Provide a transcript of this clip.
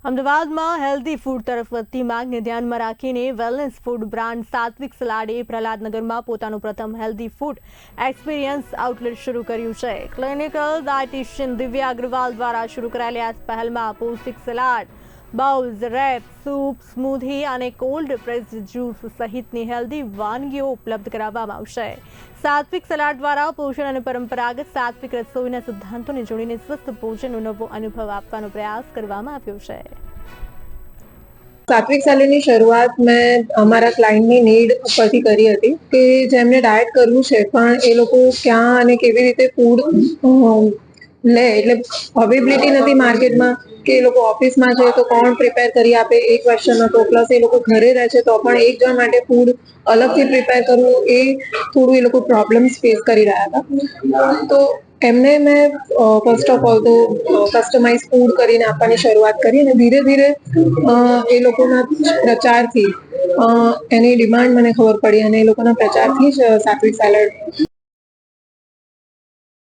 અમદાવાદમાં healthy food તરફ વધતી માંગને ધ્યાનમાં રાખીને વેલનેસ ફૂડ બ્રાન્ડ સાત્વિક સલાડે પ્રહલાદનગરમાં પોતાનું પ્રથમ હેલ્ધી ફૂડ એક્સપિરિયન્સ આઉટલેટ શરૂ કર્યું છે. ક્લિનિકલ ડાયટિશિયન દિવ્યા અગ્રવાલ દ્વારા શરૂ કરાયેલી આ પહેલમાં પૌષ્ટિક salad, bowls, wrap, soup, smoothie અને કોલ્ડ પ્રેસ્ડ જ્યુસ સહિતની હેલ્ધી વાનગીઓ ઉપલબ્ધ કરાવવામાં આવશે. સાત્વિક સલાડ દ્વારા પોષણ અને પરંપરાગત સાત્વિક રસોઈના સિદ્ધાંતોને જોડીને સ્વસ્થ ભોજનનો નવો અનુભવ આપવાનો પ્રયાસ કરવામાં આવ્યો છે. સાત્વિક સલાડની શરૂઆત મેં અમારા ક્લાયન્ટની નીડ પરથી કરી હતી કે જેમને ડાયટ કરવું છે પણ એ લોકો ક્યાં અને કેવી રીતે ફૂડ લે, એટલે અવેબિલિટી નથી માર્કેટમાં કે એ લોકો ઓફિસમાં છે તો કોણ પ્રિપેર કરી આપે એ ક્વેશ્ચન હતો. પ્લસ એ લોકો ઘરે રહે છે તો પણ એક જણ માટે ફૂડ અલગથી પ્રિપેર કરવું એ થોડું એ લોકો પ્રોબ્લેમ્સ ફેસ કરી રહ્યા હતા. તો એમને મેં ફર્સ્ટ ઓફ ઓલ તો કસ્ટમાઇઝ ફૂડ કરીને આપવાની શરૂઆત કરી અને ધીરે ધીરે એ લોકોના પ્રચારથી એની ડિમાન્ડ મને ખબર પડી અને એ લોકોના પ્રચારથી જ સાત્વિક સેલેડ